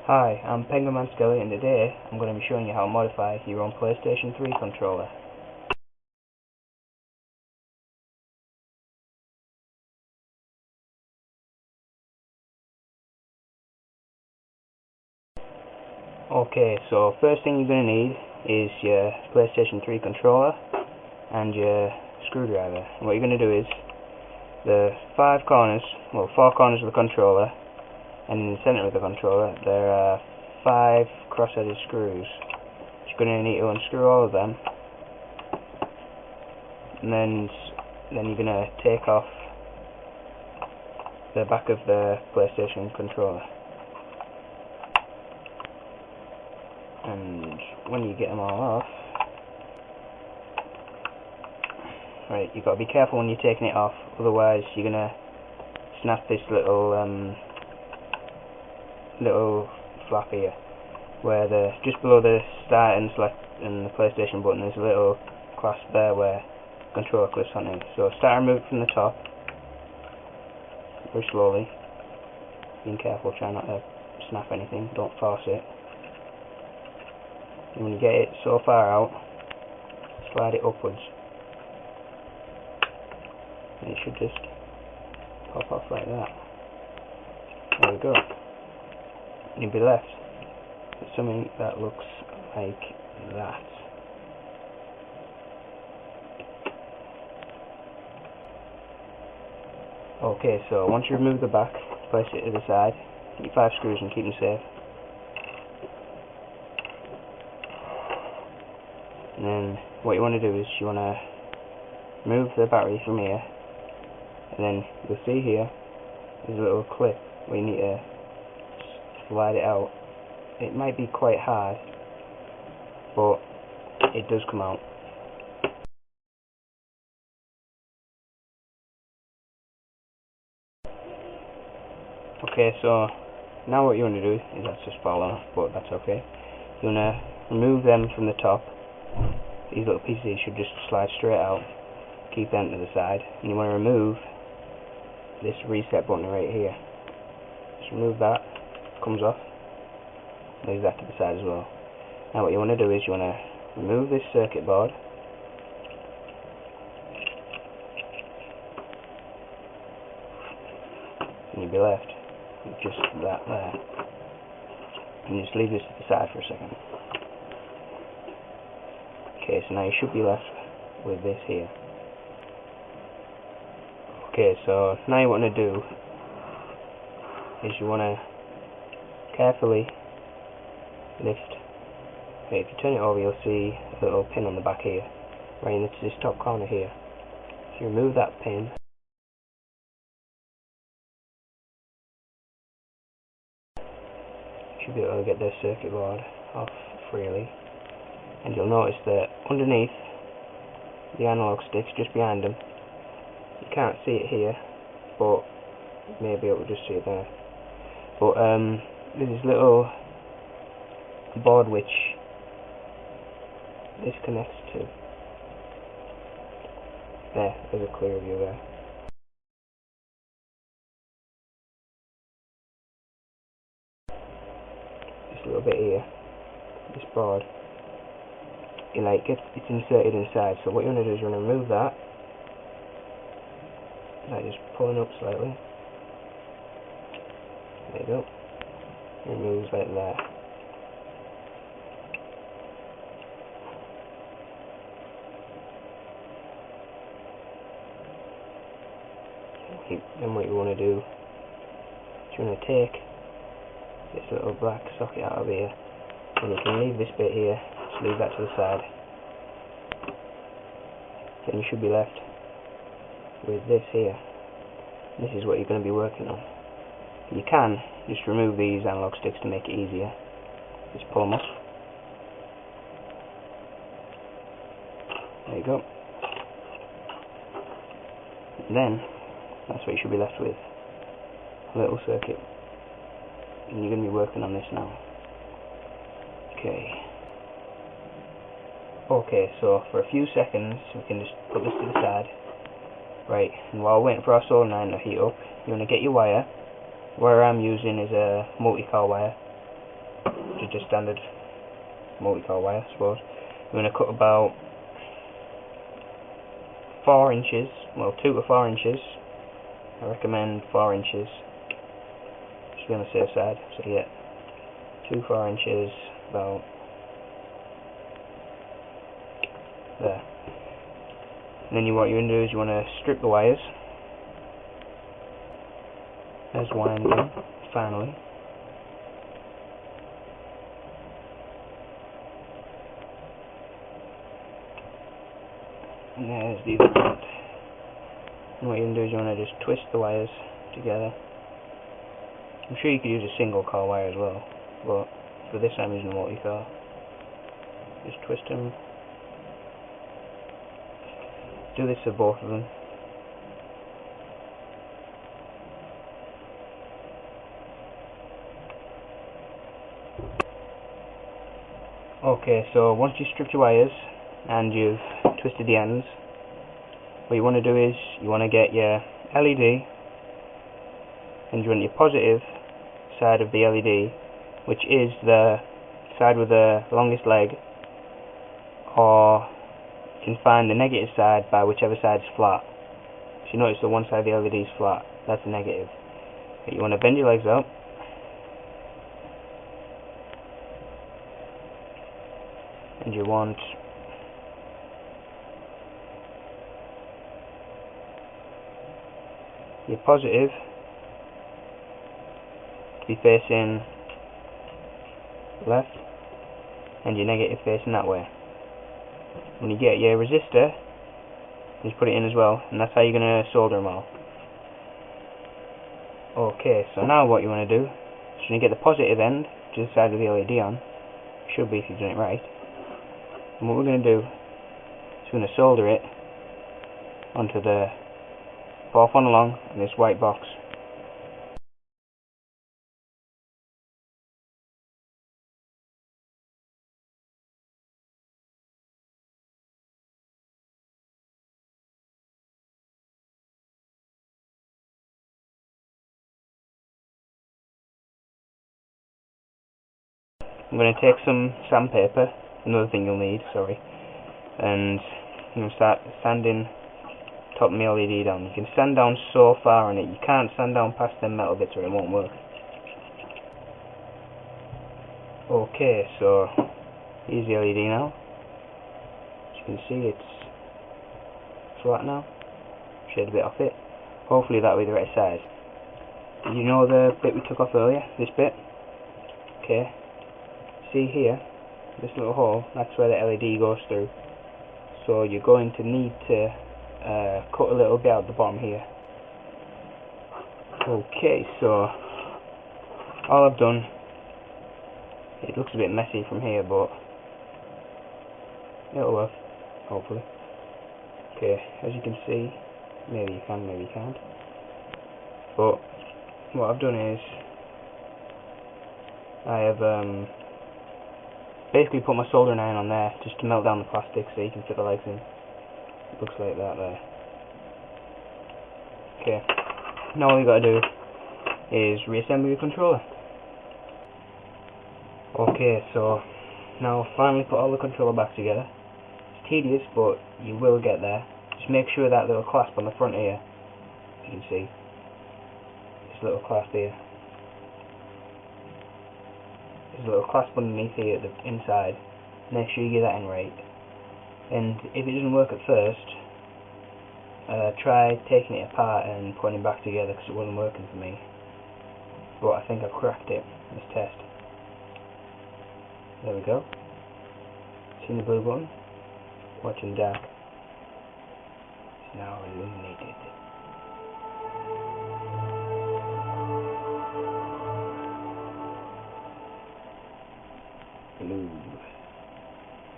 Hi, I'm PenguinManSKelly, and today I'm going to be showing you how to modify your own PlayStation 3 controller. Okay, so first thing you're going to need is your PlayStation 3 controller and your screwdriver. And what you're going to do is the four corners of the controller, and in the center of the controller there are 5 cross-headed screws. You're going to need to unscrew all of them, and then you're going to take off the back of the PlayStation controller. And when you get them all off, right, you've got to be careful when you're taking it off, otherwise you're going to snap this little flap here, where just below the start and select and the PlayStation button there's a little clasp there where the controller clips onto. So start and remove it from the top, very slowly, being careful, try not to snap anything, don't force it. And when you get it so far out, slide it upwards, and it should just pop off like that. There we go. And you'll be left with something that looks like that. Okay, so once you remove the back, place it to the side, get 5 screws and keep them safe. And then what you want to do is you want to remove the battery from here, and then you'll see here there's a little clip where you need to slide it out. It might be quite hard, but it does come out. Okay, so now what you want to do is that's just fallen off, but that's okay. You want to remove them from the top. These little pieces should just slide straight out. Keep them to the side, and you want to remove this reset button right here. Just remove that. Comes off. Leave that to the side as well. Now what you want to do is you want to remove this circuit board. And you'll be left with just that there. And just leave this to the side for a second. Okay, so now you should be left with this here. Okay, so now what you want to do is you want to carefully lift. Okay, if you turn it over, you'll see a little pin on the back here, right into this top corner here. So you remove that pin. You should be able to get the circuit board off freely. And you'll notice that underneath the analog sticks, just behind them, you can't see it here, but maybe it will just see it there. But there's this little board which this connects to. There's a clear view there. This little bit here, this board, it's inserted inside. So what you want to do is you want to remove that. Like just pulling up slightly. There you go. It removes like that. Then what you want to do is you want to take this little black socket out of here, and you can leave this bit here, just leave that to the side. Then you should be left with this here. This is what you're going to be working on. You can just remove these analog sticks to make it easier. Just pull them off. There you go. And then that's what you should be left with. A little circuit. And you're going to be working on this now. Okay, so for a few seconds we can just put this to the side. Right, and while we're waiting for our soldering iron to heat up, you want to get your wire. The wire I'm using is a multi-core wire. which is just standard multi-core wire, I suppose. We're going to cut about 4 inches, well 2 to 4 inches. I recommend 4 inches. Just be on the safe side, so you get 2 4 inches about there. And then what you want to do is you want to strip the wires. There's winding, finally. And there's the other end. And what you can do is you want to just twist the wires together. I'm sure you could use a single core wire as well, but for this I'm using a multi-core. Just twist them. Do this for both of them. Okay, so once you strip your wires and you've twisted the ends, what you want to do is you want to get your LED, and you want your positive side of the LED, which is the side with the longest leg, or you can find the negative side by whichever side is flat. So you notice the one side of the LED is flat, that's the negative. You want to bend your legs up, and you want your positive to be facing left and your negative facing that way. When you get your resistor, just put it in as well, and that's how you're going to solder them all. Okay, so now what you want to do is you get the positive end to the side of the LED on. Should be if you've done it right. And what we're going to do is we're going to solder it onto the fourth one along in this white box. I'm going to take some sandpaper, another thing you'll need, sorry, and I'm going to start sanding top of my LED down. You can sand down so far on it, you can't sand down past them metal bits or it won't work. Okay, so here's the LED now. As you can see, it's flat now. Shade a bit off it. Hopefully that will be the right size. You know the bit we took off earlier? This bit? Okay. See here, this little hole, that's where the LED goes through. So you're going to need to cut a little bit out the bottom here. Okay, so all I've done, it looks a bit messy from here, but it'll work, hopefully. Okay, as you can see, maybe you can, maybe you can't. But what I've done is I have basically put my soldering iron on there just to melt down the plastic so you can fit the legs in. It looks like that there. Okay, now all you got to do is reassemble your controller. Okay, so now finally put all the controller back together. It's tedious, but you will get there. Just make sure that little clasp on the front here, you can see, this little clasp here. There's a little clasp underneath here at the inside. Make sure you get that in right. And if it doesn't work at first, try taking it apart and putting it back together, because it wasn't working for me. But I think I've cracked it in this test. There we go. See the blue button? Watch in dark. It's now illuminated.